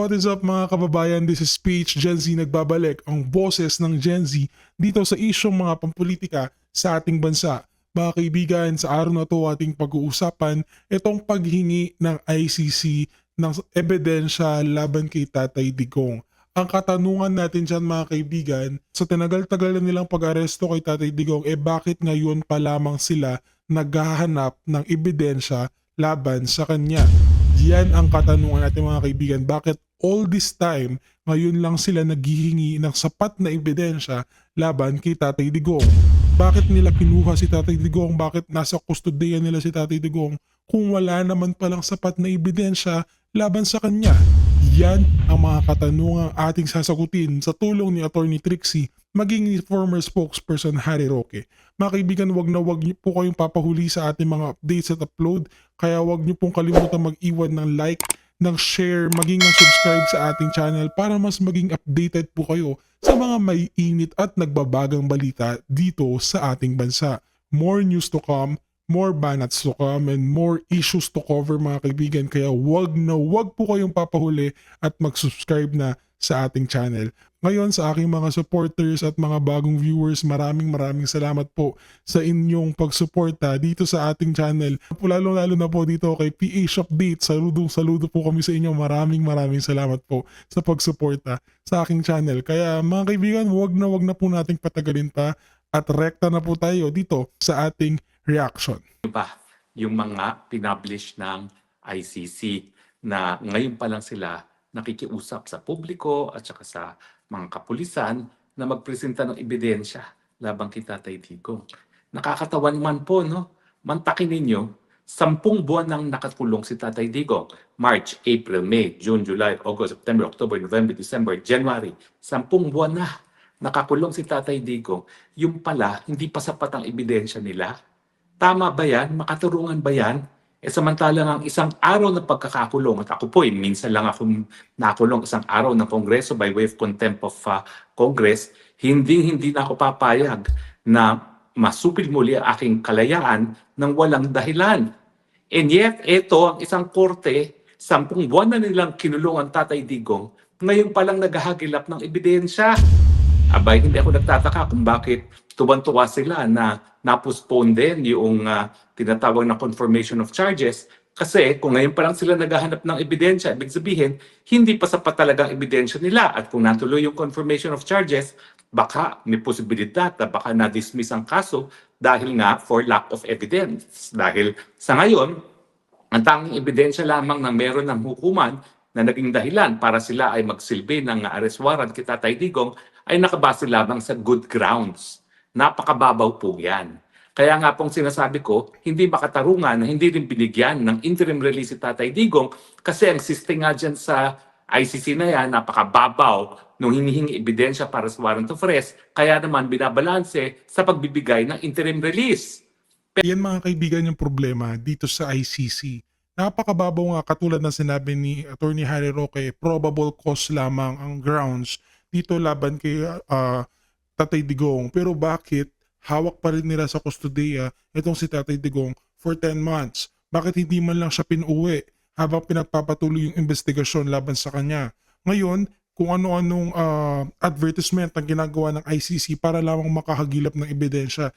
What is up mga kababayan? This is Speech Gen Z nagbabalik, ang boses ng Gen Z dito sa isyong mga pampolitika sa ating bansa. Mga kaibigan, sa araw na to ating pag-uusapan itong paghingi ng ICC ng ebidensya laban kay Tatay Digong. Ang katanungan natin dyan mga kaibigan, sa tinagal-tagal na nilang pag-aresto kay Tatay Digong, bakit ngayon pa lamang sila naghahanap ng ebidensya laban sa kanya? Yan ang katanungan natin mga kaibigan. Bakit all this time, ngayon lang sila naghihingi ng sapat na ebidensya laban kay Tatay Digong? Bakit nila kinuha si Tatay Digong? Bakit nasa kustodiya nila si Tatay Digong kung wala naman palang sapat na ebidensya laban sa kanya? Yan ang mga katanungang ating sasagutin sa tulong ni Attorney Trixie maging ni former spokesperson Harry Roque. Mga kaibigan, wag niyo po kayong papahuli sa ating mga updates at upload, kaya wag niyo pong kalimutan mag-iwan ng like, ng share, maging ng subscribe sa ating channel para mas maging updated po kayo sa mga may init at nagbabagang balita dito sa ating bansa. More news to come, more banats to come, and more issues to cover mga kaibigan, kaya wag po kayong papahuli at mag-subscribe na sa ating channel. Ngayon sa aking mga supporters at mga bagong viewers, maraming salamat po sa inyong pagsuporta dito sa ating channel. Lalo na po dito kay PH Update, saludo po kami sa inyo. Maraming salamat po sa pagsuporta sa aking channel. Kaya mga kaibigan, wag na po nating patagalin pa at rekta na po tayo dito sa ating reaction. Ba yung mga pinablish ng ICC na ngayon pa lang sila nakikiusap sa publiko at saka sa mga kapulisan na magpresenta ng ebidensya labang kay Tatay Digong. Nakakatawa naman po, no? Mantakin ninyo, 10 buwan nang nakakulong si Tatay Digong. March, April, May, June, July, August, September, October, November, December, January. 10 buwan na nakakulong si Tatay Digong. Yung pala, hindi pa sapat ang ebidensya nila. Tama ba yan? Makaturungan ba yan? Samantalang ang isang araw na pagkakakulong, at ako po, minsan lang ako nakulong isang araw ng Kongreso by way of contempt of Congress, hindi na ako papayag na masupil muli ang aking kalayaan ng walang dahilan. And yet, ito ang isang korte, 10 buwan na nilang kinulong ang Tatay Digong, ngayon palang naghahagilap ng ebidensya. Abay, hindi ako nagtataka kung bakit tuwan-tuwa sila na na-postpone din yung tinatawag na confirmation of charges. Kasi kung ngayon pa lang sila naghahanap ng ebidensya, ibig sabihin, hindi pa sapat talagang ebidensya nila. At kung natuloy yung confirmation of charges, baka may posibilidad na baka na-dismiss ang kaso dahil nga for lack of evidence. Dahil sa ngayon, ang tanging ebidensya lamang na meron ng hukuman na naging dahilan para sila ay magsilbi ng arrest warrant kay Tatay Digong ay nakabase lamang sa good grounds. Napakababaw po yan. Kaya nga pong sinasabi ko, hindi makatarungan na hindi rin binigyan ng interim release si Tatay Digong kasi ang sistem nga dyan sa ICC na yan, napakababaw nung hinihingi ebidensya para sa warrant of arrest, kaya naman binabalanse sa pagbibigay ng interim release. Yan mga kaibigan yung problema dito sa ICC. Napakababaw nga, katulad ng sinabi ni Attorney Harry Roque, probable cause lamang ang grounds dito laban kay Tatay Digong. Pero bakit hawak pa rin nila sa kustodiya itong si Tatay Digong for 10 months? Bakit hindi man lang siya pinuwi habang pinagpapatuloy yung investigasyon laban sa kanya? Ngayon, kung ano-anong advertisement ang ginagawa ng ICC para lamang makahagilap ng ebidensya,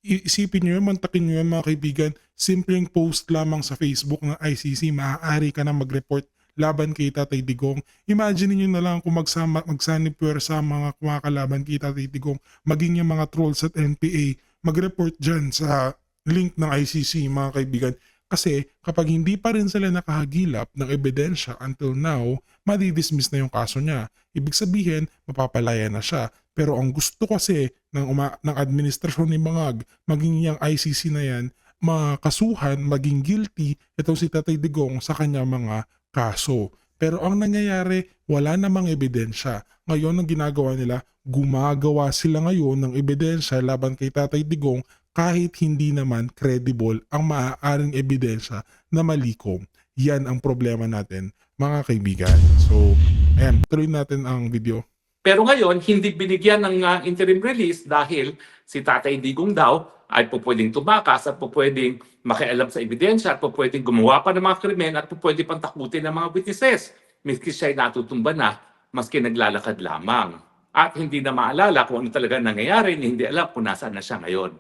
isipin nyo yun, mantakin nyo yun mga kaibigan, simpleng post lamang sa Facebook ng ICC, maaari ka na mag-report laban kay Tatay Digong. Imagine niyo na lang kung magsanipwer sa mga kumakalaban kay Tatay Digong, maging yung mga trolls at NPA, mag-report dyan sa link ng ICC mga kaibigan. Kasi kapag hindi pa rin sila nakahagilap ng ebidensya until now, madidismiss na yung kaso niya. Ibig sabihin, mapapalaya na siya. Pero ang gusto kasi ng administrasyon ni Bangag, maging yung ICC na yan, makasuhan, maging guilty itong si Tatay Digong sa kanya mga kaso. Pero ang nangyayari, wala namang ebidensya. Ngayon ang ginagawa nila, gumagawa sila ngayon ng ebidensya laban kay Tatay Digong kahit hindi naman credible ang maaaring ebidensya na malikom. Yan ang problema natin mga kaibigan. So, ayan, tuloy natin ang video. Pero ngayon, hindi binigyan ng interim release dahil si Tatay Digong daw ay pwedeng tumakas at pwedeng makialam sa ebidensya at pwedeng gumawa pa ng mga krimen at pwedeng pang takutin ng mga witnesses. miski siya'y natutumba na, maski naglalakad lamang. At hindi na maalala kung ano talaga nangyayari, hindi alam kung nasaan na siya ngayon.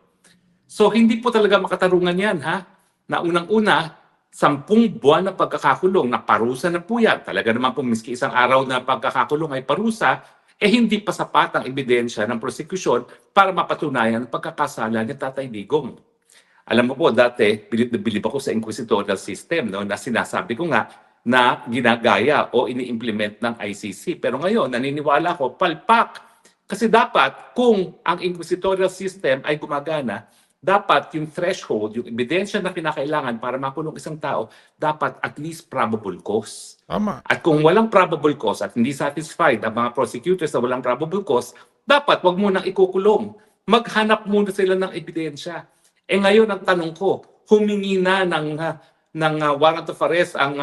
So hindi po talaga makatarungan yan, ha? Na unang-una, 10 buwan na pagkakakulong, na parusa na po yan. Talaga naman po, miski isang araw na pagkakakulong ay parusa, hindi pa sapat ang ebidensya ng prosekusyon para mapatunayan ang pagkakasala ni Tatay Digong. Alam mo po, dati, bilib na bilib ako sa inquisitorial system, no, na sinasabi ko nga na ginagaya o ini-implement ng ICC. Pero ngayon, naniniwala ako, palpak. Kasi dapat, kung ang inquisitorial system ay gumagana, dapat yung threshold, yung ebidensya na kinakailangan para makulong isang tao, dapat at least probable cause. Tama. At kung walang probable cause at hindi satisfied ang mga prosecutors na walang probable cause, dapat wag mo nang ikukulong. Maghanap muna sila ng ebidensya. Ngayon ang tanong ko, humingi na ng warrant of arrest ang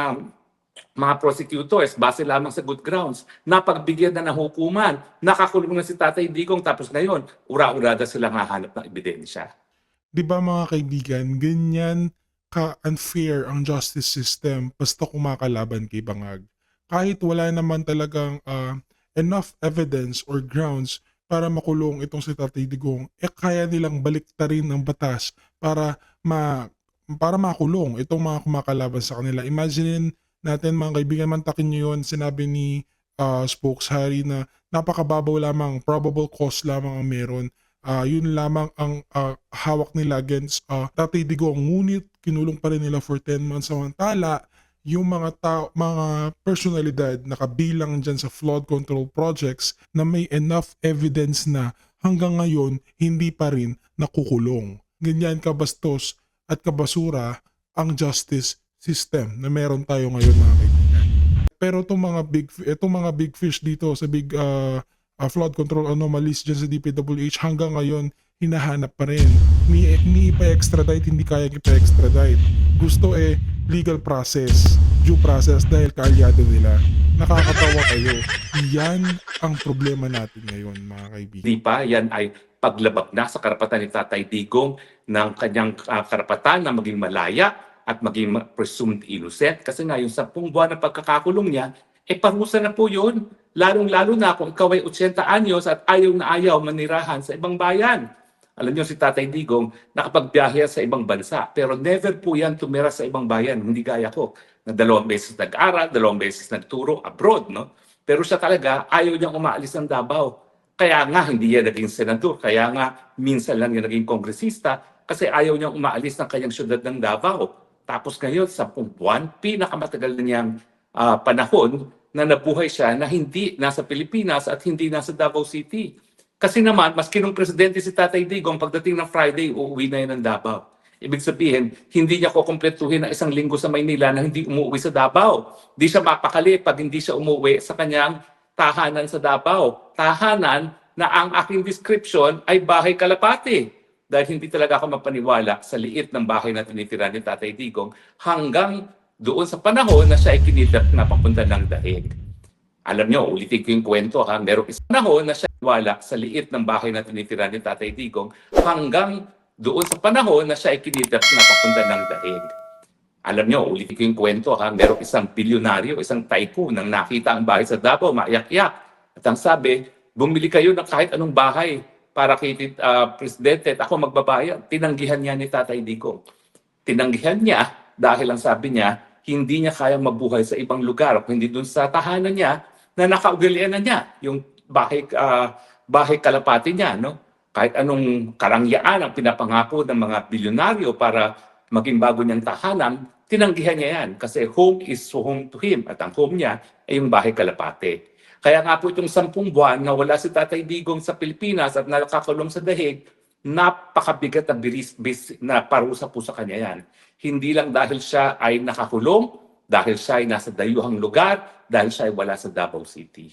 mga prosecutors base lamang sa good grounds, napagbigyan na ng hukuman, nakakulong na si Tatay Digong, tapos ngayon, ura-urada silang hahanap ng ebidensya. Di ba mga kaibigan, ganyan ka-unfair ang justice system basta kumakalaban kay Bangag. Kahit wala naman talagang enough evidence or grounds para makulong itong si Tatay Digong, kaya nilang baliktarin ng batas para makulong itong mga kumakalaban sa kanila. Imagine natin mga kaibigan, mantakin nyo yun, sinabi ni Spokes Harry na napakababaw lamang, probable cause lamang ang meron. Yun lamang ang hawak nila against Tatay Digong, ngunit kinulong pa rin nila for 10 months. Samantala, yung mga personalidad na kabilang dyan sa flood control projects na may enough evidence na hanggang ngayon hindi pa rin nakukulong. Ganyan kabastos at kabasura ang justice system na meron tayo ngayon mga kaibigan. Pero itong mga big fish dito sa big flood control anomalies dyan sa DPWH hanggang ngayon hinahanap pa rin. Ni ipa-extradite, hindi kaya ipa-extradite. Gusto legal process, due process dahil kaalyado nila. Nakakatawa kayo. Yan ang problema natin ngayon mga kaibigan. Di pa, yan ay paglabag na sa karapatan ni Tatay Digong ng kanyang karapatan na maging malaya at maging presumed innocent. Kasi nga yung 10 buwan na pagkakakulong niya, parusa na po yun. Lalong-lalo na kung ikaw ay 80 anyos at ayaw na ayaw manirahan sa ibang bayan. Alam niyo si Tatay Digong nakapagbiyahe sa ibang bansa, pero never po yan tumira sa ibang bayan. Hindi gaya ko na 2 beses nag-aral, 2 beses nagturo abroad, no? Pero siya talaga ayaw niyang umaalis ng Davao. Kaya nga hindi yan naging senador, kaya nga minsan lang yan naging kongresista kasi ayaw niyang umaalis ng kanyang syudad ng Davao. Tapos ngayon, 10 buwan, pinakamatagal na niyang panahon na nabuhay siya na hindi nasa Pilipinas at hindi nasa Davao City. Kasi naman, maski nung presidente si Tatay Digong, pagdating ng Friday, uuwi na yan ng Davao. Ibig sabihin, hindi niya kukumpletuhin na 1 linggo sa Maynila na hindi umuwi sa Davao. Di siya mapakali pag hindi siya umuwi sa kanyang tahanan sa Davao. Tahanan na ang aking description ay bahay Kalapati. Dahil hindi talaga ako mapaniwala sa liit ng bahay na tinitira ni Tatay Digong hanggang doon sa panahon na siya ay kinidnap na papunta ng Dahig. Alam niyo, ulitin ko yung kwento ha, merong isang panahon na siya wala sa liit ng bahay na tinitira ni Tatay Digong hanggang doon sa panahon na siya ay kinidnap na papunta ng Dahig. Alam niyo, ulitin ko yung kwento ha, merong isang bilyonaryo, isang tycoon nang nakita ang bahay sa Davao, maiyak-iyak. At ang sabi, bumili kayo ng kahit anong bahay para kay Presidente at ako magbabayad. Tinanggihan niya ni Tatay Digong. Tinanggihan niya dahil ang sabi niya, hindi niya kaya mabuhay sa ibang lugar, kundi doon sa tahanan niya na nakaugalian na niya, yung bahay Kalapati niya. No? Kahit anong karangyaan ang pinapangako ng mga bilyonaryo para maging bago niyang tahanan, tinanggihan niya yan kasi home is home to him at ang home niya ay yung bahay Kalapati. Kaya nga po itong 10 buwan na wala si Tatay Digong sa Pilipinas at nakakulong sa Dahig, napakabigat na parusa po sa kanya yan. Hindi lang dahil siya ay nakakulong, dahil siya ay nasa dayuhang lugar, dahil siya ay wala sa Davao City.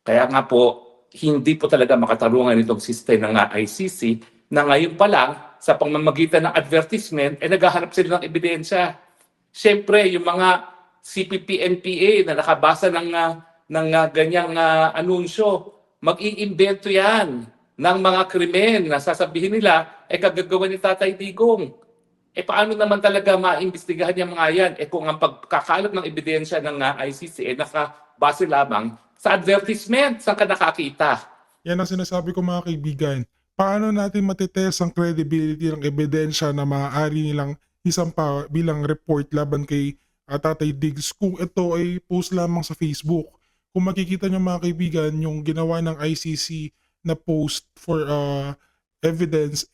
Kaya nga po, hindi po talaga makatarungan itong system ng ICC na ngayon pa lang, sa pamamagitan ng advertisement, naghahanap sila ng ebidensya. Siyempre, yung mga CPP-NPA na nakabasa ng ganyang anunsyo, mag-iimbento yan ng mga krimen na sasabihin nila ay kagagawa ni Tatay Digong. Paano naman talaga maimbestigahan yung mga yan? Kung ang pagkakalat ng ebidensya ng ICC nakabase lamang sa advertisement, saan ka nakakita? Yan ang sinasabi ko mga kaibigan. Paano natin matitest ang credibility ng ebidensya na maaari nilang isang pa bilang report laban kay Tatay Diggs kung ito ay post lamang sa Facebook? Kung makikita niyo mga kaibigan, yung ginawa ng ICC na post for evidence,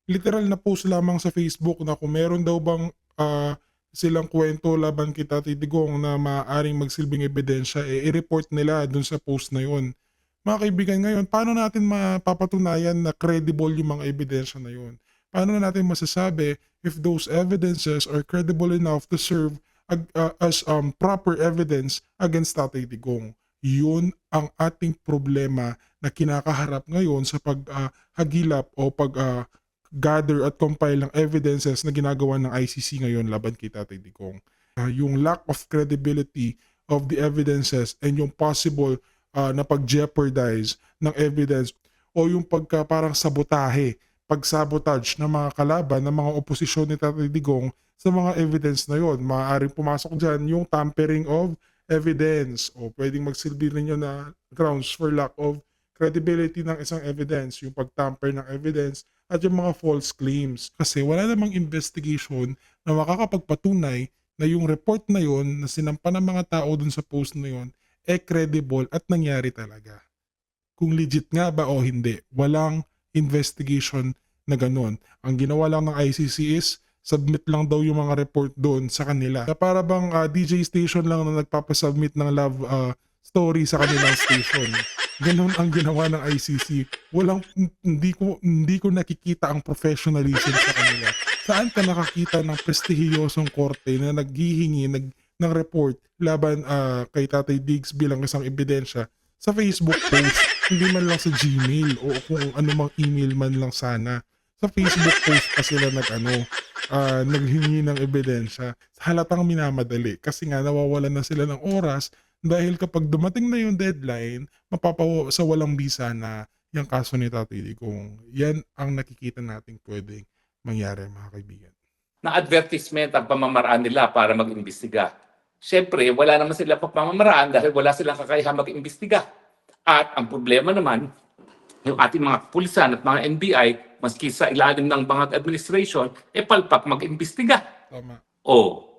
literal na post lamang sa Facebook na kung meron daw bang silang kwento laban kay Tatay Digong na maaaring magsilbing ebidensya, i-report nila dun sa post na yun. Mga kaibigan, ngayon, paano natin mapapatunayan na credible yung mga ebidensya na yun? Paano natin masasabi if those evidences are credible enough to serve as proper evidence against Tatay Digong? Yun ang ating problema na kinakaharap ngayon sa paghagilap o gather at compile ng evidences na ginagawa ng ICC ngayon laban kay Tatay Digong. Yung lack of credibility of the evidences and yung possible na pag-jeopardize ng evidence o yung parang sabotahe, pag-sabotage ng mga kalaban, ng mga oposisyon ni Tatay Digong sa mga evidence na yon. Maaaring pumasok dyan yung tampering of evidence o pwedeng magsilbi rin yun na grounds for lack of credibility ng isang evidence, yung pag-tamper ng evidence at yung mga false claims. Kasi wala namang investigation na makakapagpatunay na yung report na yon na sinampa ng mga tao dun sa post na yon credible at nangyari talaga. Kung legit nga ba o hindi, walang investigation na ganun. Ang ginawa lang ng ICC is submit lang daw yung mga report doon sa kanila. Na para bang DJ station lang na nagpapasubmit ng love story sa kanilang station. Ganun ang ginawa ng ICC. Hindi ko nakikita ang professionalism sa kanila. Saan ka nakakita ng prestihiyosong korte na naghihingi ng report laban kay Tatay Diggs bilang isang ebidensya sa Facebook post, hindi man lang sa Gmail o kung anumang email man lang sana. Sa Facebook post pa sila naghingi ng ebidensya. Halatang minamadali kasi nga nawawalan na sila ng oras dahil kapag dumating na yung deadline, mapapawa sa walang bisa na yung kaso ni Tatay Digong. Yan ang nakikita nating pwedeng mangyari mga kaibigan. Na advertisement ang pamamaraan nila para mag-imbestiga. Siyempre, wala naman sila pamamaraan dahil wala silang kakayahan mag-imbestiga. At ang problema naman, yung ating mga kapulisan at mga NBI, maski sa ilalim ng mga administration, palpak mag-imbestiga. Tama.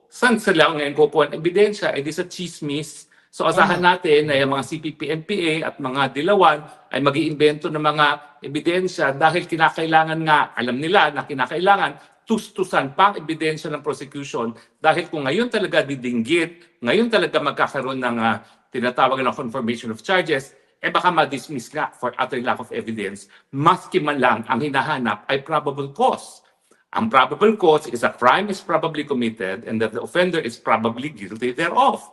Saan sila ngayon kukuha ng ebidensya? Di sa chismis. So asahan natin na yung mga CPP-NPA at mga dilawan ay mag-iimbento ng mga ebidensya dahil kinakailangan nga, alam nila na kinakailangan tustusan pang ebidensya ng prosecution dahil kung ngayon talaga didinggit, ngayon talaga magkakaroon ng tinatawag na confirmation of charges, baka ma-dismiss nga for utter lack of evidence, maski man lang ang hinahanap ay probable cause. Ang probable cause is a crime is probably committed and that the offender is probably guilty thereof.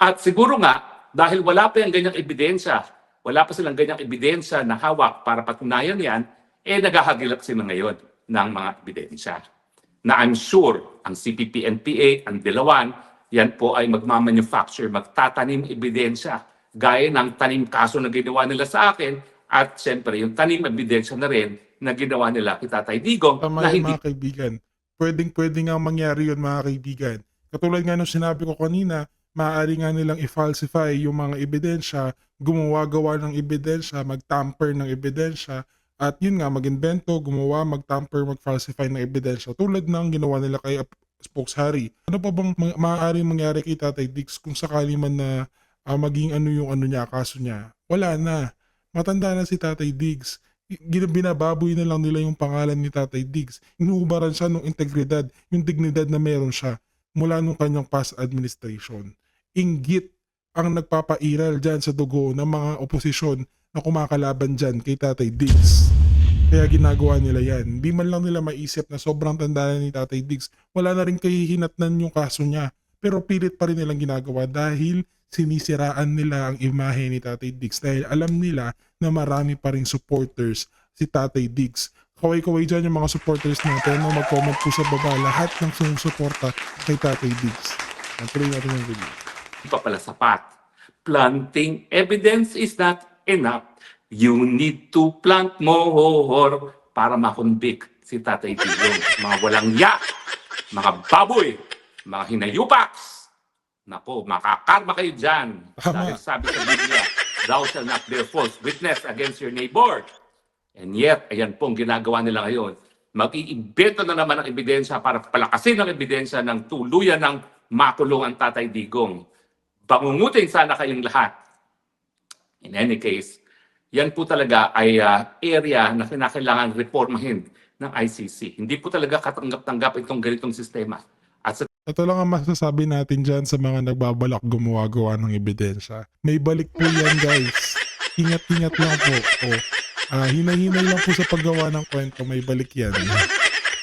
At siguro nga, dahil wala pa yung ganyang ebidensya, wala pa silang ganyang ebidensya na hawak para patunayan yan, naghahagilap sila ngayon ng mga ebidensya. Na I'm sure ang CPP-NPA, ang Dilawan, yan po ay magmamanufacture, magtatanim ebidensya gaya ng tanim kaso na ginawa nila sa akin at siyempre yung tanim ebidensya na rin na ginawa nila kay Tatay Digong. Tama na yan hindi mga kaibigan. Pwede nga mangyari yun mga kaibigan. Katulad nga nung sinabi ko kanina, maaari nga nilang i-falsify yung mga ebidensya, gumawa-gawa ng ebidensya, mag-tamper ng ebidensya, at yun nga, mag-invento, gumawa, mag-tamper, mag-falsify ng ebidensya. Tulad ng ginawa nila kay Spokes Harry. Ano pa bang maaaring mangyari kay Tatay Diggs kung sakali man na maging kaso niya? Wala na. Matanda na si Tatay Diggs. Binababoy na lang nila yung pangalan ni Tatay Diggs. Inuubaran siya ng integridad, yung dignidad na meron siya mula nung kanyang past administration. Inggit ang nagpapairal dyan sa dugo ng mga oposisyon na kumakalaban dyan kay Tatay Diggs. Kaya ginagawa nila yan. Hindi man lang nila maisip na sobrang tanda na ni Tatay Diggs. Wala na rin kahihinatnan yung kaso niya. Pero pilit pa rin nilang ginagawa dahil sinisiraan nila ang imahe ni Tatay Diggs. Dahil alam nila na marami pa ring supporters si Tatay Diggs. Kaway-kaway dyan yung mga supporters natin na mag-comment po sa baba lahat ng sumusuporta kay Tatay Diggs. Tuloy natin yung video. pa pala sapat. Planting evidence is not enough. You need to plant more para makonvict si Tatay Digong. Mga walang ya mga baboy, mga hinayupaks. Nako, makakarma kayo dyan. Tama. Dahil sabi sa Biblia, thou shall not bear false witness against your neighbor. And yet, ayan pong ginagawa nila ngayon. Mag-iimbento na naman ng ebidensya para palakasin ang ebidensya ng tuluyan ng makulong ang Tatay Digong. Bangungutin sana kayong lahat. In any case, yan po talaga ay area na kinakailangan reformahin ng ICC. Hindi po talaga katanggap-tanggap itong ganitong sistema. At sa Ito lang ang masasabi natin dyan sa mga nagbabalak gumawa-gawa ng ebidensya. May balik po yan, guys. Ingat-ingat lang po. Hinay-hinay lang po sa paggawa ng kwento. May balik yan.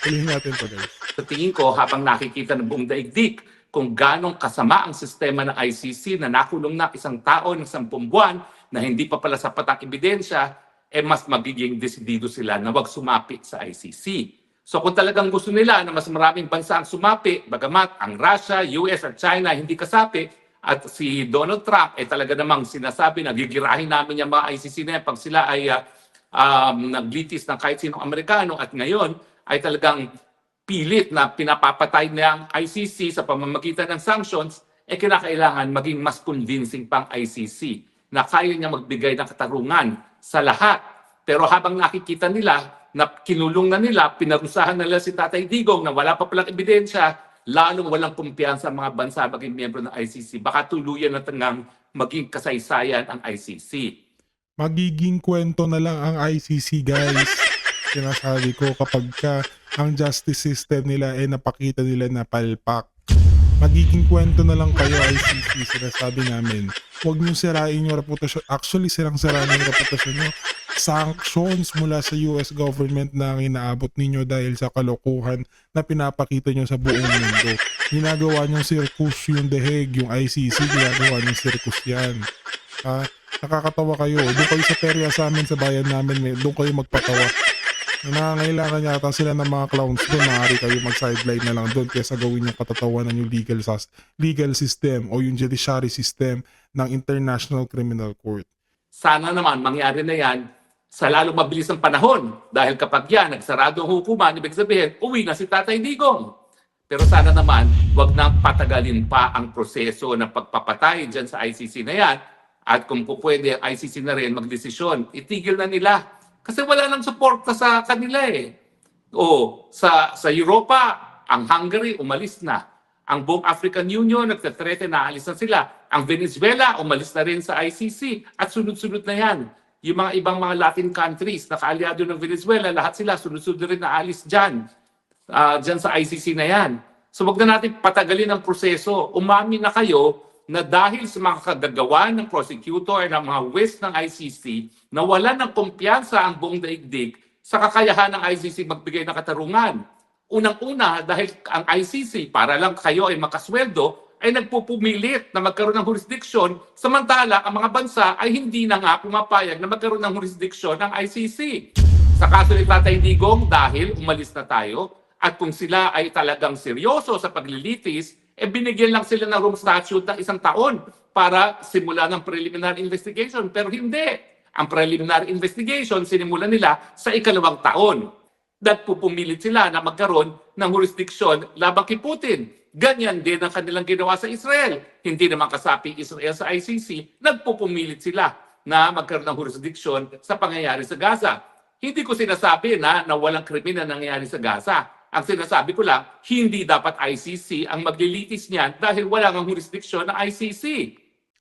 Ulihin natin to, guys. sa tingin ko, habang nakikita ng buong daigdig kung ganong kasama ang sistema ng ICC na nakulong na isang tao ng 10 buwan na hindi pa pala sapat ang ebidensya, mas magiging desidido sila na wag sumapi sa ICC. So kung talagang gusto nila na mas maraming bansa ang sumapi, bagamat ang Russia, US at China hindi kasapi, at si Donald Trump talaga namang sinasabi na gigirahin namin yung mga ICC na yan pag sila ay naglitis ng kahit sinong Amerikano, at ngayon ay talagang pilit na pinapapatay niya ang ICC sa pamamagitan ng sanctions, kinakailangan maging mas convincing pang ICC na kaya niya magbigay ng katarungan sa lahat. Pero habang nakikita nila na kinulong na nila, pinarusahan na nila si Tatay Digong na wala pa palang ebidensya, lalong walang kumpiyansa ang mga bansa maging miyembro ng ICC. Baka tuluyan na tangang maging kasaysayan ang ICC. Magiging kwento na lang ang ICC, guys. Sinasabi ko, kapag ang justice system nila napakita nila na palpak. Magiging kwento na lang kayo, ICC. Sinasabi namin, huwag niyo sirain yung reputasyon. Actually, sirang-sira na yung reputasyon nyo. Sanctions mula sa US government na ang inaabot ninyo dahil sa kalokohan na pinapakita nyo sa buong mundo. Ginagawa nyong circus yung The Hague, yung ICC, ginagawa nyong circus yan. Nakakatawa kayo. Doon kayo sa perya sa amin, sa bayan namin, doon kayo magpatawa. Nangangailangan yata sila ng mga clowns doon. Maaari kayo mag-sideline na lang doon kaysa gawin yung katatawanan yung legal system o yung judiciary system ng International Criminal Court. Sana naman mangyari na yan sa lalong mabilis ng panahon. Dahil kapag yan, nagsarado ang hukuman, ibig sabihin, uwi na si Tatay Digong. Pero sana naman, wag nang patagalin pa ang proseso ng pagpapatay dyan sa ICC na yan. At kung po pwede, ang ICC na rin magdesisyon, itigil na nila. Kasi wala nang suporta sa kanila sa Europa, ang Hungary umalis na. Ang buong African Union nagtatrete na alis na sila. Ang Venezuela umalis na rin sa ICC. At sunod-sunod na yan. Yung mga ibang mga Latin countries na kaalyado ng Venezuela, lahat sila sunod-sunod rin na alis dyan. Dyan sa ICC na yan. So wag na natin patagalin ang proseso. Umamin na kayo na dahil sa mga kagagawa ng prosecutor ng mga west ng ICC, na wala ng kumpiyansa ang buong daigdig sa kakayahan ng ICC magbigay ng katarungan. Unang-una, dahil ang ICC, para lang kayo ay makasweldo, ay nagpupumilit na magkaroon ng jurisdiction, samantala ang mga bansa ay hindi na nga pumapayag na magkaroon ng jurisdiction ng ICC. Sa kaso ni Tatay Digong, dahil umalis na tayo, at kung sila ay talagang seryoso sa paglilitis, binigyan lang sila ng room statute ng 1 taon para simulan ng preliminary investigation. Pero hindi. Ang preliminary investigation, sinimulan nila sa 2nd taon. Nagpupumilit sila na magkaroon ng jurisdiction labang kay Putin. Ganyan din ang kanilang ginawa sa Israel. Hindi naman kasapi Israel sa ICC. Nagpupumilit sila na magkaroon ng jurisdiction sa pangyayari sa Gaza. Hindi ko sinasabi na walang krimen na nangyayari sa Gaza. Ang sinasabi ko lang, hindi dapat ICC ang maglilitis niyan dahil wala ng jurisdiction ng ICC.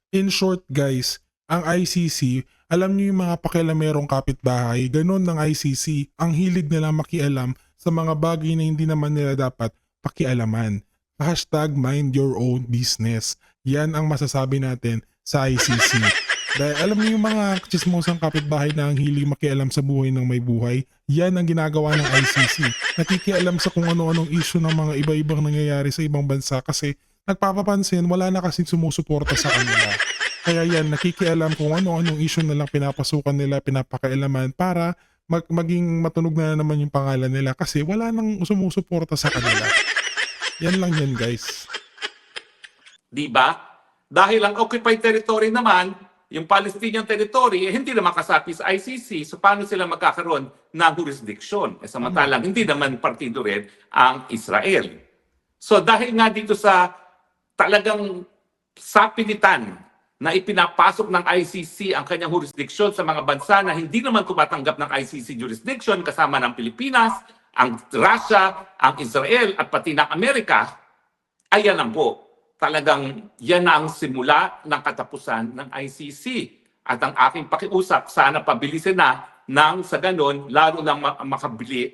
In short, guys, ang ICC, alam niyo yung mga pakialamerong kapitbahay, ganun ng ICC, ang hilig nila makialam sa mga bagay na hindi naman nila dapat pakialaman. Hashtag mind your own business. Yan ang masasabi natin sa ICC. Dahil alam niyo yung mga chismosang kapitbahay na ang hilig makialam sa buhay ng may buhay, yan ang ginagawa ng ICC. Nakikialam sa kung ano-anong issue ng mga iba-ibang nangyayari sa ibang bansa kasi nagpapapansin, wala na kasing sumusuporta sa kanila. Kaya yan, nakikialam kung ano-anong issue na lang pinapasukan nila, pinapakailaman para maging matunog na naman yung pangalan nila kasi wala nang sumusuporta sa kanila. Yan lang yan, guys. Di ba? Dahil ang occupied territory naman, yung Palestinian territory, hindi naman kasapi sa ICC. So paano sila magkakaroon ng jurisdiction? Samantalang hindi naman partido rin ang Israel. So dahil nga dito sa talagang sapilitan na ipinapasok ng ICC ang kanyang jurisdiction sa mga bansa na hindi naman tumatanggap ng ICC jurisdiction kasama ng Pilipinas, ang Russia, ang Israel at pati ng Amerika, ayan lang po. Talagang yan na ang simula ng katapusan ng ICC. At ang aking pakiusap, sana pabilisin na nang sa ganon, lalo nang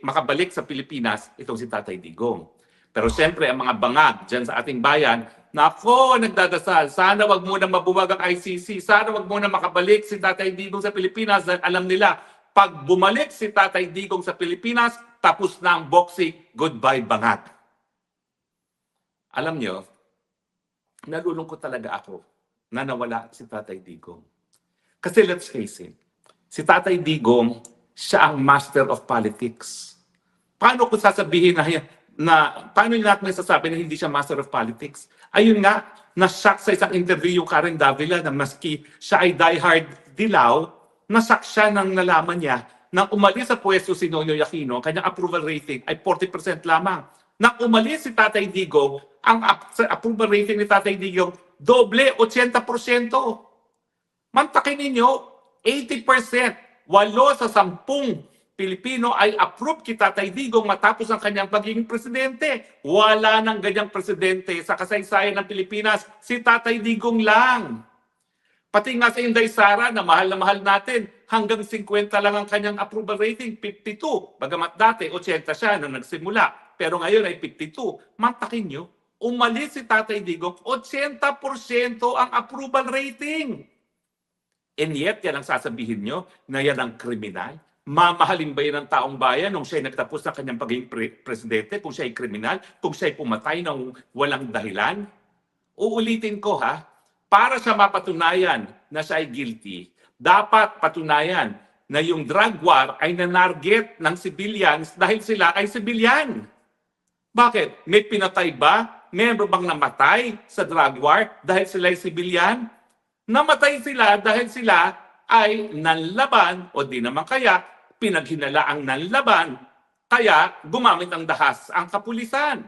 makabalik sa Pilipinas itong si Tatay Digong. Pero siyempre, ang mga bangag dyan sa ating bayan, nako, nagdadasal, sana wag muna mabuwag ang ICC, sana wag muna makabalik si Tatay Digong sa Pilipinas dahil alam nila, pag bumalik si Tatay Digong sa Pilipinas, tapos na ang boxing, goodbye bangag. Alam nyo, nalulungkot talaga ako na nawala si Tatay Digong. Kasi let's face it, si Tatay Digong, siya ang master of politics. Paano ko sasabihin paano natin nasasabi na hindi siya master of politics? Ayun nga, na-shock sa isang interview yung Karen Davila na maski siya ay diehard Dilaw, na-shock siya nang nalaman niya nang umalis sa pwesto si Noynoy Aquino, kanyang approval rating ay 40% lamang. Nang umalis si Tatay Digong, ang approval rating ni Tatay Digong, doble, 80%. Mantakin ninyo, 80%, 8 sa 10 Pilipino ay approve kay Tatay Digong matapos ang kanyang pagiging presidente. Wala nang ganyang presidente sa kasaysayan ng Pilipinas, si Tatay Digong lang. Pati nga sa Inday Sara na mahal natin, hanggang 50 lang ang kanyang approval rating, 52. Bagamat dati, 80 siya nung nagsimula. Pero ngayon ay 52. Mantakin nyo, umalis si Tatay Digong, 80% ang approval rating. And yet, yan ang sasabihin nyo na yan ang kriminal. Mamahalin ba yan ng taong bayan nung siya nagtapos ng kanyang pagiging presidente, kung siya ay kriminal, kung siya ay pumatay ng walang dahilan? Uulitin ko para sa mapatunayan na siya ay guilty, dapat patunayan na yung drug war ay nanarget ng civilians dahil sila ay civilian. Bakit? May pinatay ba? Meron bang namatay sa drug war dahil sila ay civilian? Namatay sila dahil sila ay nanlaban o di naman kaya pinaghinala ang nanlaban kaya gumamit ng dahas ang kapulisan.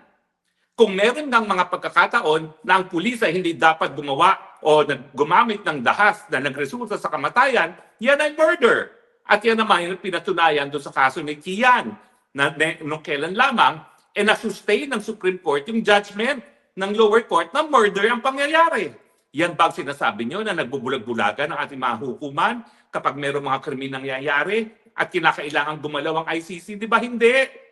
Kung meron ng mga pagkakataon na ang pulis ay hindi dapat gumawa o gumamit ng dahas na nagresulta sa kamatayan, yan ay murder. At yan naman yung pinatunayan doon sa kaso ni Kian na nung kailan lamang na-sustain ng Supreme Court yung judgment ng lower court na murder ang pangyayari. Yan ba ang sinasabi nyo na nagbubulag-bulagan ng ating mga hukuman kapag mayroong mga krimen nangyayari at kinakailangan gumalaw ang ICC? Di ba hindi?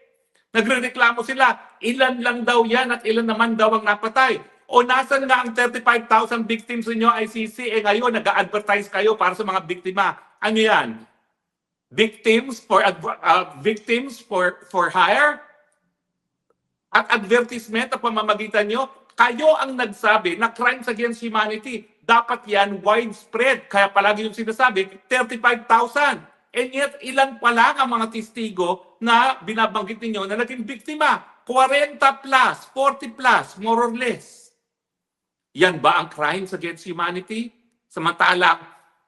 Nagrereklamo sila, ilan lang daw yan at ilan naman daw ang napatay. O nasan nga ang 35,000 victims ninyo ICC? Ngayon, nag-advertise kayo para sa mga biktima. Ano yan? Victims for hire? At advertisement na pamamagitan nyo? Kayo ang nagsabi na crimes against humanity. Dapat yan widespread. Kaya palagi yung sinasabi, 35,000. And yet, ilan pa lang ang mga testigo na binabanggit ninyo na naging biktima? 40 plus, 40 plus, more or less. Yan ba ang crimes against humanity? Samantalang,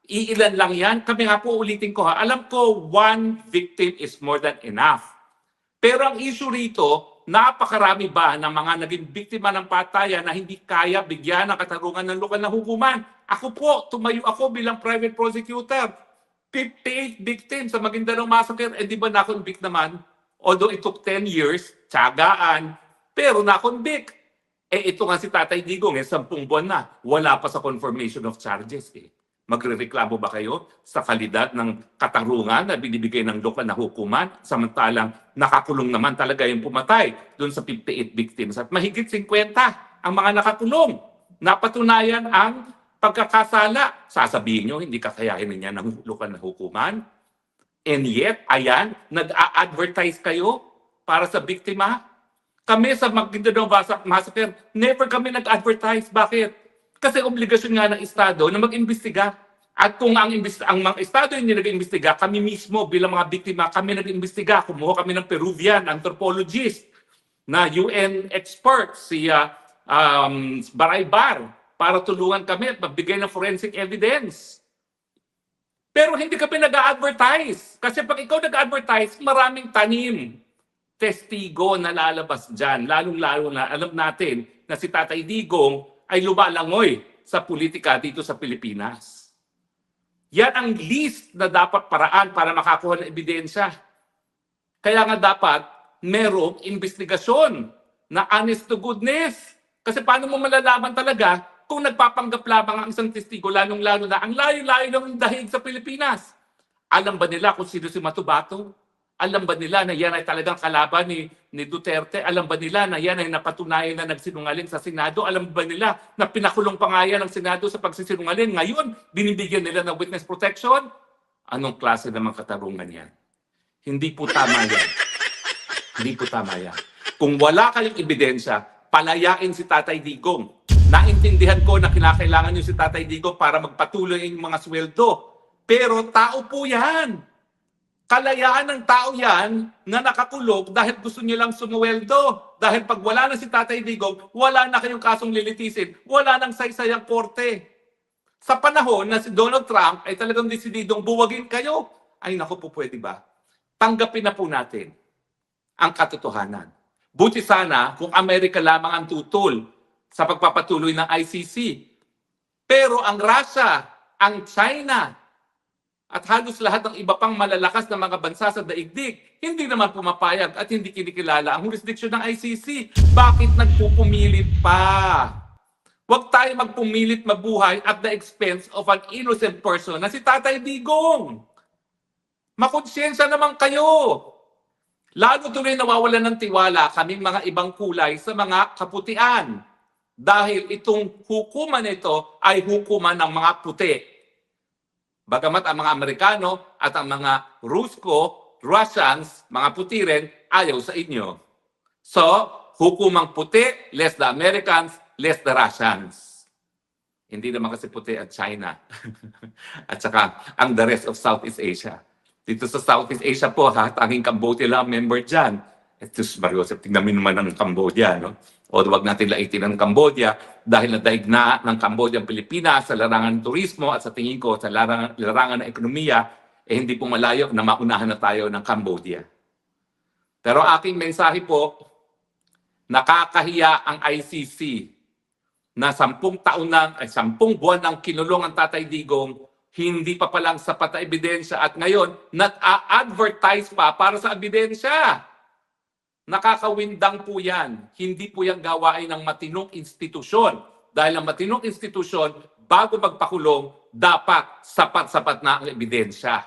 iilan lang yan. Kami nga po, ulitin ko alam ko, one victim is more than enough. Pero ang issue rito, napakarami ba ng mga naging biktima ng patayan na hindi kaya bigyan ng katarungan ng lokal na hukuman? Ako po, tumayo ako bilang private prosecutor. 58 victims sa Maguindanao Massacre, di ba na-convict naman? Although it took 10 years, tiyagaan, pero na-convict. Ito nga si Tatay Digong, 10 buwan na, wala pa sa confirmation of charges. Magrereklamo ba kayo sa kalidad ng katarungan na binibigay ng lokal na hukuman, samantalang nakakulong naman talaga yung pumatay doon sa 58 victims at mahigit 50 ang mga nakakulong? Napatunayan ang pagkakasala, sasabihin nyo, hindi kakayahin niya ng lokal na hukuman. And yet, ayan, nag-a-advertise kayo para sa biktima. Kami sa Maguindanao Massacre, never kami nag-advertise. Bakit? Kasi obligasyon nga ng Estado na mag-imbestiga. At kung ang mga Estado hindi nag-imbestiga, kami mismo bilang mga biktima, kami nag-imbestiga. Kumuha kami ng Peruvian anthropologist na UN expert, si Baraybar, para tulungan kami at magbigay ng forensic evidence. Pero hindi kami nag-a-advertise. Kasi pag ikaw nag-a-advertise, maraming tanim. testigo na lalabas dyan. Lalong-lalo na alam natin na si Tatay Digong ay lumalangoy sa politika dito sa Pilipinas. Yan ang least na dapat paraan para makakuha ng ebidensya. Kaya nga dapat merong investigasyon na honest to goodness. Kasi paano mo malalaman talaga kung nagpapanggap lamang ang isang testigo, lalong-lalo na ang layo-layo ng dahig sa Pilipinas? Alam ba nila kung sino si Matubato? Alam ba nila na yan ay talagang kalaban ni Duterte? Alam ba nila na yan ay napatunayan na nagsinungaling sa Senado? Alam ba nila na pinakulong pa nga yan ng Senado sa pagsisinungaling? Ngayon, binibigyan nila ng witness protection? Anong klase naman katarungan yan? Hindi po tama yan. Hindi po tama yan. Kung wala kayong ebidensya, palayain si Tatay Digong. Naintindihan ko na kinakailangan niyo si Tatay Digong para magpatuloy yung mga sweldo. Pero tao po yan. Kalayaan ng tao yan na nakakulong dahil gusto niyo lang sumuweldo. Dahil pag wala na si Tatay Digong, wala na kayong kasong lilitisin. Wala nang saysayang korte. Sa panahon na si Donald Trump ay talagang desididong buwagin kayo, ay naku po, pwede ba? Tanggapin na po natin ang katotohanan. Buti sana kung Amerika lamang ang tutol sa pagpapatuloy ng ICC. Pero ang Russia, ang China, at halos lahat ng iba pang malalakas na mga bansa sa daigdig, hindi naman pumapayag at hindi kinikilala ang jurisdiction ng ICC. Bakit nagpupumilit pa? Huwag tayo magpumilit mabuhay at the expense of an innocent person na si Tatay Digong. Makonsyensya naman kayo. Lalo tuloy nawawalan ng tiwala kaming mga ibang kulay sa mga kaputian. Dahil itong hukuman nito ay hukuman ng mga puti. Bagamat ang mga Amerikano at ang mga Russians, mga puti rin, ayaw sa inyo. So, hukumang puti, less the Americans, less the Russians. Hindi naman kasi puti at China. At saka, ang the rest of Southeast Asia. Dito sa Southeast Asia po, tanging Cambodia lang member dyan. Ito, Mario, tingnan mo naman ang Cambodia, no? O wag natin laitin ang Cambodia dahil nadaig na ng Cambodia ang Pilipinas sa larangan ng turismo at sa tingin ko sa larangan ng ekonomiya, hindi po malayo na maunahan na tayo ng Cambodia. Pero aking mensahe po, nakakahiya ang ICC na 10 buwan ng kinulong ang Tatay Digong, hindi pa palang sapat na ebidensya at ngayon, nat-a-advertise pa para sa ebidensya. Nakakawindang po yan. Hindi po yan gawain ng matinong institusyon. Dahil ang matinong institusyon, bago magpakulong, dapat sapat-sapat na ang ebidensya.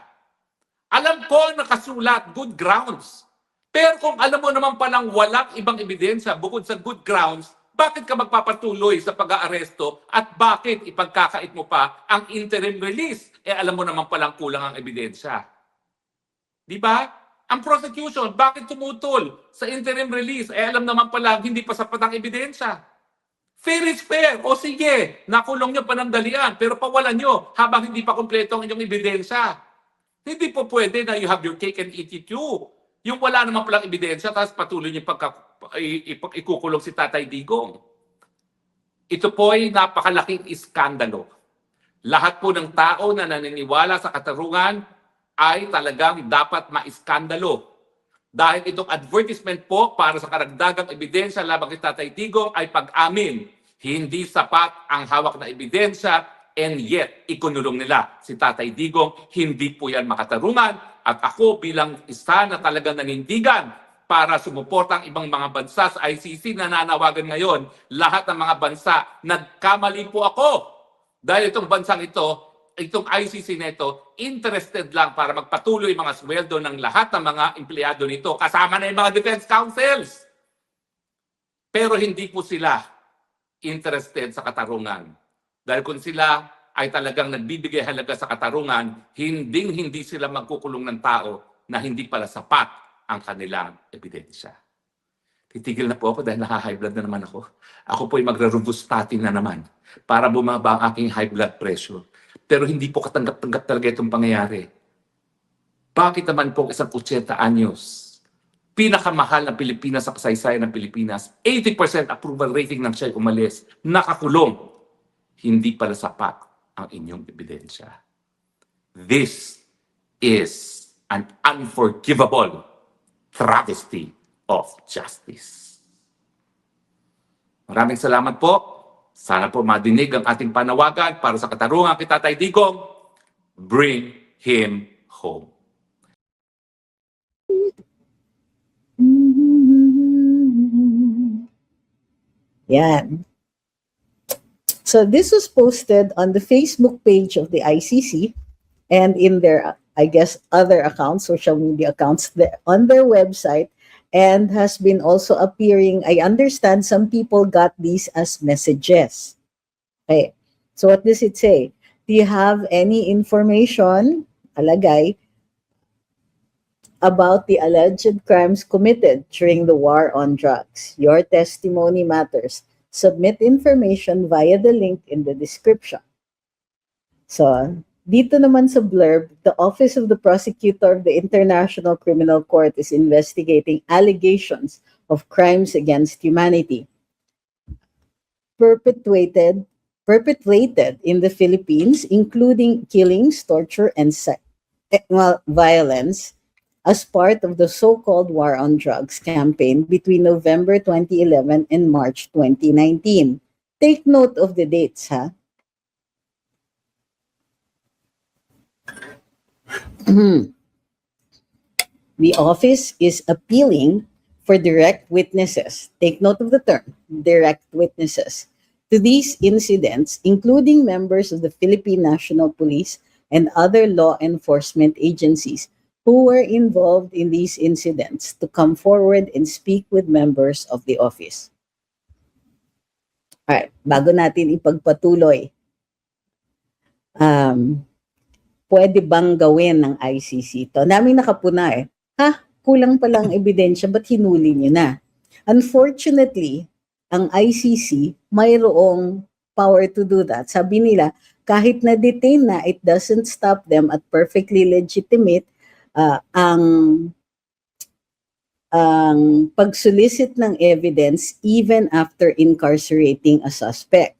Alam ko ang nakasulat, good grounds. Pero kung alam mo naman palang walang ibang ebidensya bukod sa good grounds, bakit ka magpapatuloy sa pag-aaresto at bakit ipagkakait mo pa ang interim release? Alam mo naman palang kulang ang ebidensya. Di ba? Ang prosecution, bakit tumutol sa interim release? Alam naman pala, hindi pa sapat ang ebidensya. Fair is fair. O sige, nakulong nyo panandalian, pero pawalan nyo habang hindi pa kompleto ang inyong ebidensya. Hindi po pwede na you have your cake and eat it too. Yung wala naman palang ebidensya, tapos patuloy nyo ikukulong si Tatay Digong. Ito po ay napakalaking iskandalo. Lahat po ng tao na naniniwala sa katarungan ay talagang dapat maiskandalo. Dahil itong advertisement po para sa karagdagang ebidensya labang kay Tatay Digong ay pag-amin. Hindi sapat ang hawak na ebidensya and yet ikunulong nila si Tatay Digong. Hindi po yan makatarungan at ako bilang isa na talagang nanindigan para sumuporta ang ibang mga bansa sa ICC na nanawagan ngayon. Lahat ng mga bansa, nagkamali po ako. Dahil itong bansang ito, itong ICC nito, interested lang para magpatuloy mga sweldo ng lahat ng mga empleyado nito, kasama na yung mga defense councils. Pero hindi po sila interested sa katarungan. Dahil kung sila ay talagang nagbibigay halaga sa katarungan, hindi sila magkukulong ng tao na hindi pala sapat ang kanilang ebidensya. Titigil na po ako dahil naka-high blood na naman ako. Ako po ay magra-robustatin na naman para bumaba ang aking high blood pressure. Pero hindi po katanggap-tanggap talaga itong pangyayari. Bakit naman po isang 80 anyos, pinakamahal ng Pilipinas sa kasaysayan ng Pilipinas, 80% approval rating nang siya umalis, nakakulong, hindi pala sapat ang inyong ebidensya. This is an unforgivable travesty of justice. Maraming salamat po. Sana po madinig ang ating panawagan para sa katarungan kay Tatay Digong. Bring him home. Yan. So this was posted on the Facebook page of the ICC and in their, I guess, other accounts, social media accounts on their website, and has been also appearing. I understand some people got these as messages. Okay. So what does it say? Do you have any information, alagay, about the alleged crimes committed during the war on drugs? Your testimony matters. Submit information via the link in the description. So, dito naman sa blurb, the Office of the Prosecutor of the International Criminal Court is investigating allegations of crimes against humanity perpetrated in the Philippines, including killings, torture, and violence, as part of the so-called War on Drugs campaign between November 2011 and March 2019. Take note of the dates, ha? The office is appealing for direct witnesses. Take note of the term, direct witnesses, to these incidents, including members of the Philippine National Police and other law enforcement agencies who were involved in these incidents, to come forward and speak with members of the office. Alright, bago natin ipagpatuloy, pwede bang gawin ng ICC ito? Naming nakapuna eh. Kulang palang ebidensya, ba't hinuli niyo na? Unfortunately, ang ICC mayroong power to do that. Sabi nila, kahit na-detain na, it doesn't stop them at perfectly legitimate ang pag-solicit ng evidence even after incarcerating a suspect.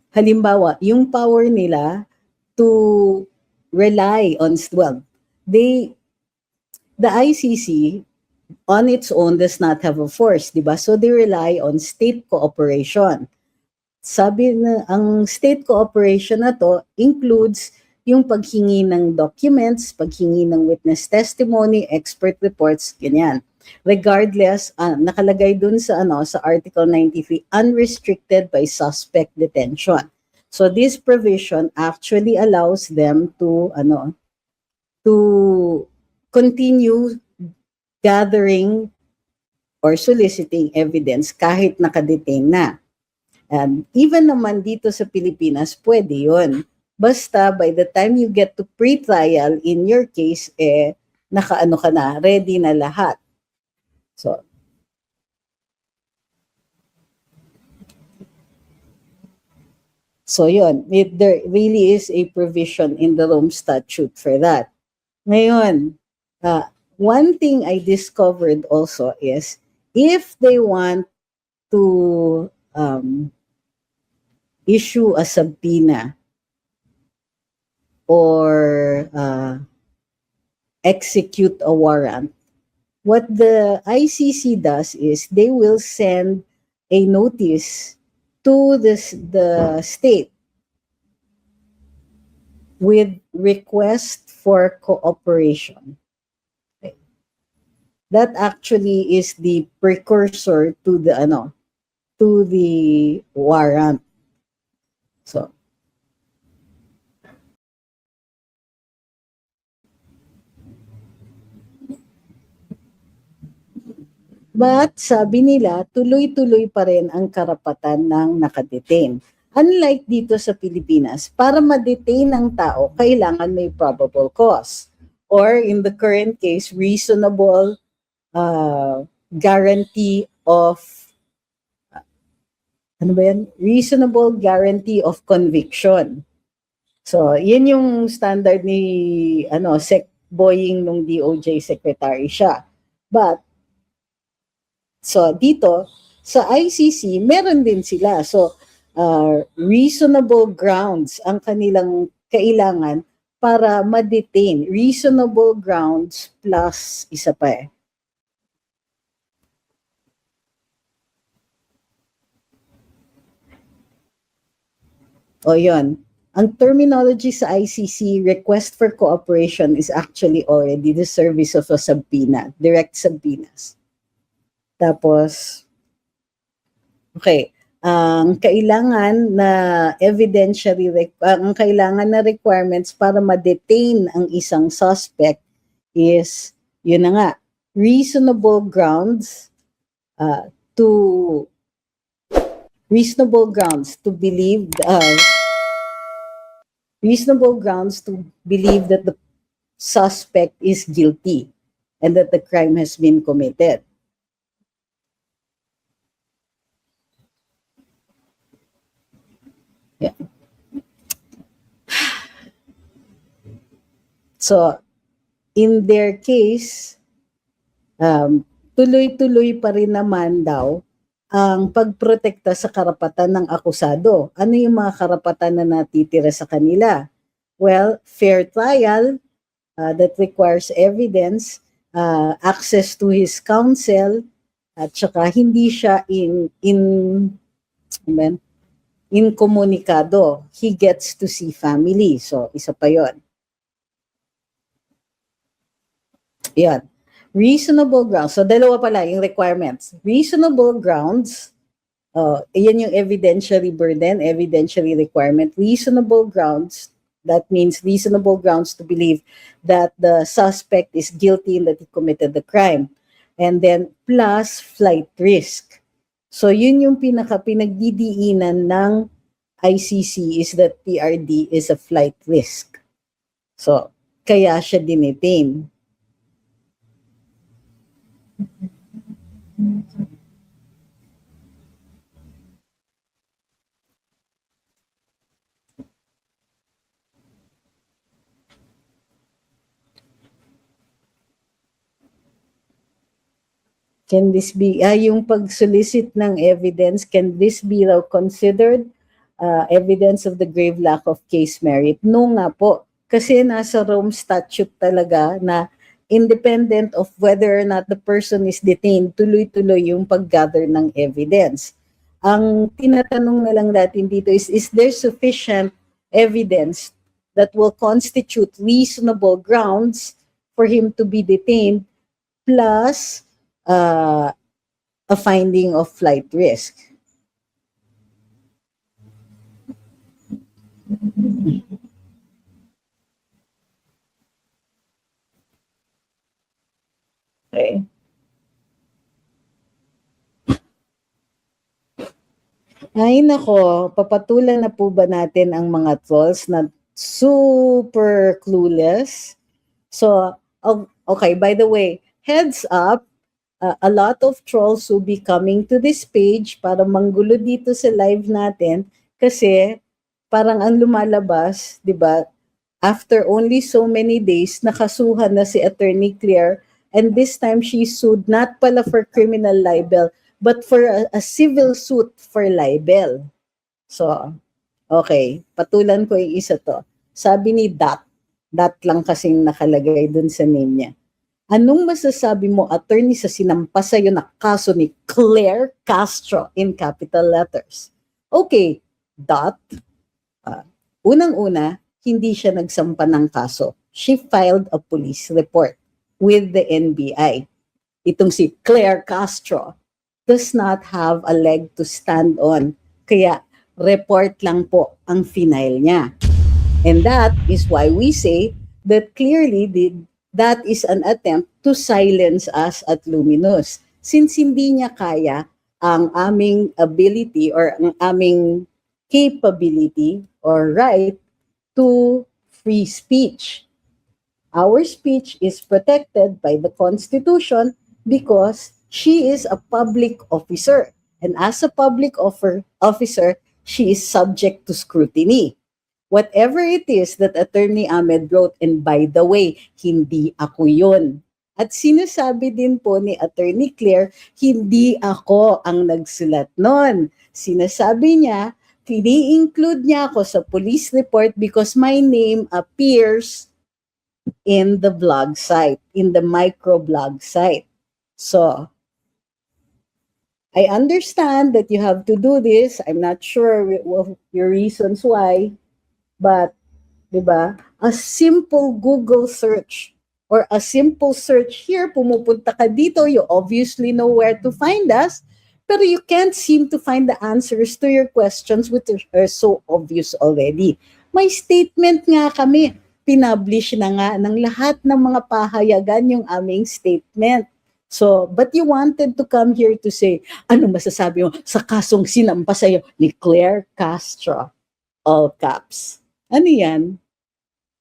Halimbawa, yung power nila to rely on, the ICC on its own does not have a force, di ba? So they rely on state cooperation. Sabi na, ang state cooperation na to includes yung paghingi ng documents, paghingi ng witness testimony, expert reports, ganyan. Regardless, nakalagay dun sa sa Article 93, unrestricted by suspect detention. So this provision actually allows them to continue gathering or soliciting evidence kahit nakadetain na. And even naman dito sa Pilipinas, pwede yun. Basta by the time you get to pre-trial, in your case, nakaano ka na, ready na lahat. So yun, there really is a provision in the Rome Statute for that. Ngayon, one thing I discovered also is, if they want to issue a subpoena or execute a warrant, what the ICC does is they will send a notice to the state with request for cooperation. Okay. That actually is the precursor to the warrant. So but sabi nila, tuloy-tuloy pa rin ang karapatan ng nakadetain. Unlike dito sa Pilipinas, para ma-detain ng tao, kailangan may probable cause. Or in the current case, reasonable guarantee of reasonable guarantee of conviction. So, yun yung standard ni Sec Boying nung DOJ secretary siya. But so dito sa ICC meron din sila. So reasonable grounds ang kanilang kailangan para ma-detain. Reasonable grounds plus isa pa eh. O yun. Ang terminology sa ICC, request for cooperation, is actually already the service of a subpoena, direct subpoenas. Tapos, okay, ang kailangan na ang kailangan na requirements para ma-detain ang isang suspect is, yun na nga, reasonable grounds to believe that the suspect is guilty and that the crime has been committed. Yeah. So, in their case, tuloy-tuloy pa rin naman daw ang pagprotekta sa karapatan ng akusado. Ano yung mga karapatan na natitira sa kanila? Well, fair trial that requires evidence, access to his counsel, at saka hindi siya inkomunikado. He gets to see family. So, isa pa yon. Yan. Reasonable grounds. So, dalawa pala yung requirements. Reasonable grounds, yan yung evidentiary burden, evidentiary requirement. Reasonable grounds, that means reasonable grounds to believe that the suspect is guilty and that he committed the crime. And then, plus flight risk. So, yun yung pinagdidiinan ng ICC is that PRD is a flight risk. So, kaya siya dinetain. Can this be, yung pag-solicit ng evidence, can this be considered evidence of the grave lack of case merit? No nga po. Kasi nasa Rome statute talaga na independent of whether or not the person is detained, tuloy-tuloy yung pag-gather ng evidence. Ang tinatanong na lang natin dito is there sufficient evidence that will constitute reasonable grounds for him to be detained plus a finding of flight risk? Okay. Ay nako, papatulan na po ba natin ang mga trolls na super clueless? So, okay, by the way, heads up, a lot of trolls will be coming to this page para manggulo dito sa live natin kasi parang ang lumalabas, di ba, after only so many days, nakasuhan na si Attorney Claire. And this time, she sued not pala for criminal libel, but for a civil suit for libel. So, okay, patulan ko yung isa to. Sabi ni Dot lang kasing nakalagay dun sa name niya. Anong masasabi mo, attorney, sa sinampa sa'yo na kaso ni Claire Castro in capital letters? Okay, Dot, unang-una, hindi siya nagsampa ng kaso. She filed a police report with the NBI. Itong si Claire Castro does not have a leg to stand on. Kaya report lang po ang final niya. And that is why we say that clearly that is an attempt to silence us at Luminous. Since hindi niya kaya ang aming ability or ang aming capability or right to free speech. Our speech is protected by the Constitution because she is a public officer. And as a public officer, she is subject to scrutiny. Whatever it is that Attorney Ahmed wrote, and by the way, hindi ako yun. At sinasabi din po ni Attorney Claire, hindi ako ang nagsulat nun. Sinasabi niya, ini-include niya ako sa police report because my name appears in the blog site, in the microblog site. So, I understand that you have to do this. I'm not sure of your reasons why, but, di ba, a simple Google search or a simple search here, pumupunta ka dito, you obviously know where to find us, pero you can't seem to find the answers to your questions which are so obvious already. May statement nga kami, pinublish na nga ng lahat ng mga pahayagan yung aming statement. So, but you wanted to come here to say, ano masasabi mo sa kasong sinampa sa'yo ni Claire Castro? All caps. Ano yan?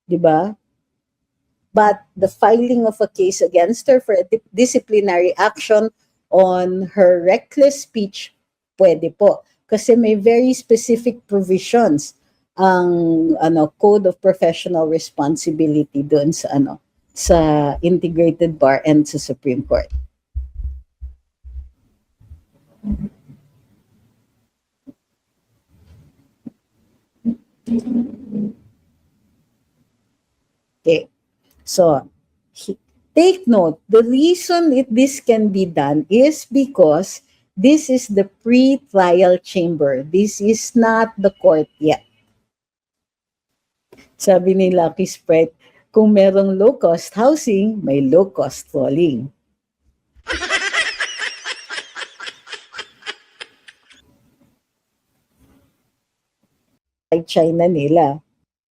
Diba? But the filing of a case against her for a disciplinary action on her reckless speech, pwede po. Kasi may very specific provisions ang Code of Professional Responsibility doon sa sa Integrated Bar and sa Supreme Court. Okay, so take note, the reason this can be done is because this is the pre-trial chamber. This is not the court yet. Sabi ni Lucky Sprite, kung merong low-cost housing, may low-cost falling. Like China nila.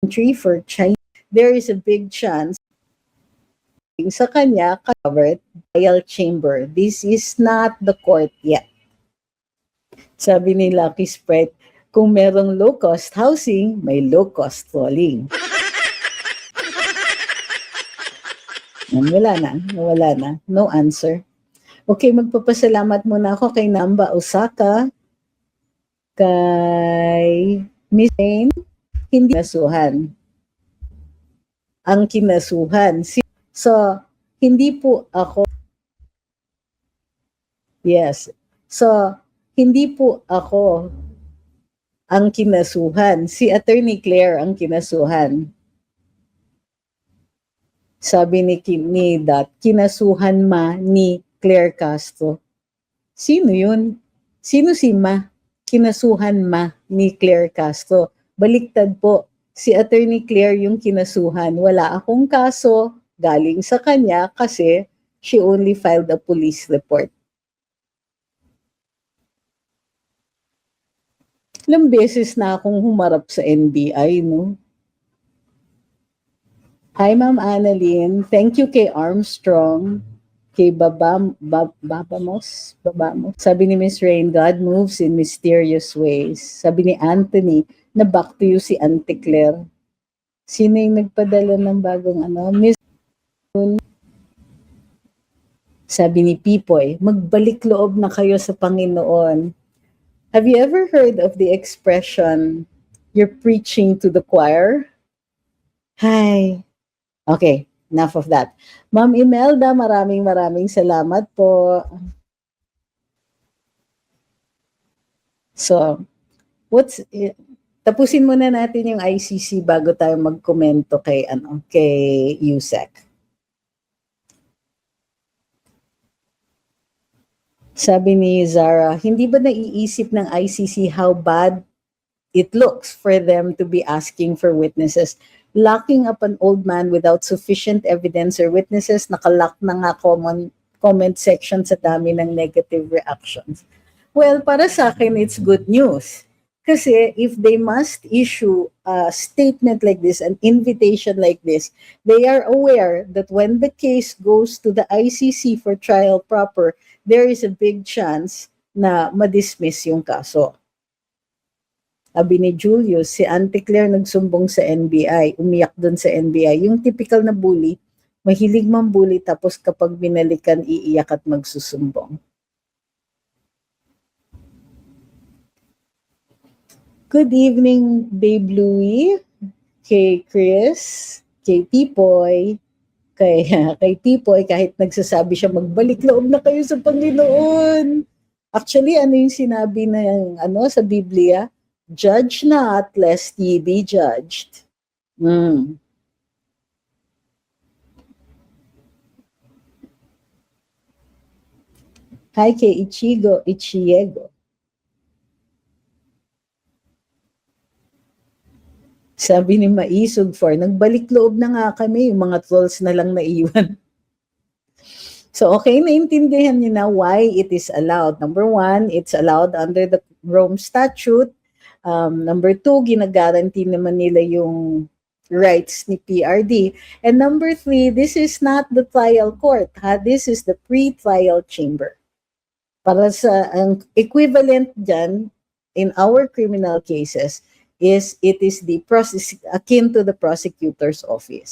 Country for China, there is a big chance sa kanya covered trial chamber. This is not the court yet. Sabi ni Lucky Sprite, kung merong low-cost housing, may low-cost falling. Wala na. No answer. Okay, magpapasalamat muna ako kay Namba Osaka, kay Miss Jane, hindi kinasuhan. Ang kinasuhan. So, hindi po ako, yes. So, hindi po ako ang kinasuhan. Si Attorney Claire ang kinasuhan. Sabi ni Dot, kinasuhan ma ni Claire Castro. Sino yun? Sino si ma? Kinasuhan ma ni Claire Castro. Baliktad po, si Attorney Claire yung kinasuhan. Wala akong kaso galing sa kanya kasi she only filed a police report. Ilang beses na akong humarap sa NBI, no? Hi, Ma'am Annalyn. Thank you kay Armstrong, kay Babamos. Sabi ni Miss Rain, God moves in mysterious ways. Sabi ni Anthony, na back to you si Auntie Claire. Sino yung nagpadala ng bagong Miss Rain? Sabi ni Pipoy, magbalik loob na kayo sa Panginoon. Have you ever heard of the expression, you're preaching to the choir? Hi. Okay, enough of that. Ma'am Imelda, maraming salamat po. So, tapusin muna natin yung ICC bago tayo magkomento kay Yusek. Sabi ni Zara, hindi ba naiisip ng ICC how bad it looks for them to be asking for witnesses? Locking up an old man without sufficient evidence or witnesses, nakalock na nga comment section sa dami ng negative reactions. Well, para sa akin, it's good news. Kasi if they must issue a statement like this, an invitation like this, they are aware that when the case goes to the ICC for trial proper, there is a big chance na ma-dismiss yung kaso. Sabi ni Julius, si Auntie Claire nagsumbong sa NBI, umiyak doon sa NBI. Yung typical na bully, mahilig mambully tapos kapag binalikan, iiyak at magsusumbong. Good evening, Babe Louie, kay Chris, kay Pipoy, kay Pipoy, kahit nagsasabi siya, magbalik loob na kayo sa Panginoon. Actually, ano yung sinabi ng sa Biblia? Judge not, lest ye be judged. Mm. Hi kay Ichiego. Sabi ni Maisog for, nagbalik loob na nga kami, yung mga trolls na lang naiwan. So, okay, naintindihan niyo na why it is allowed. Number one, it's allowed under the Rome Statute. Number two, ginagaranti naman nila yung rights ni PRD. And number three, this is not the trial court. This is the pre-trial chamber. Para sa ang equivalent dyan in our criminal cases is it is the process akin to the prosecutor's office.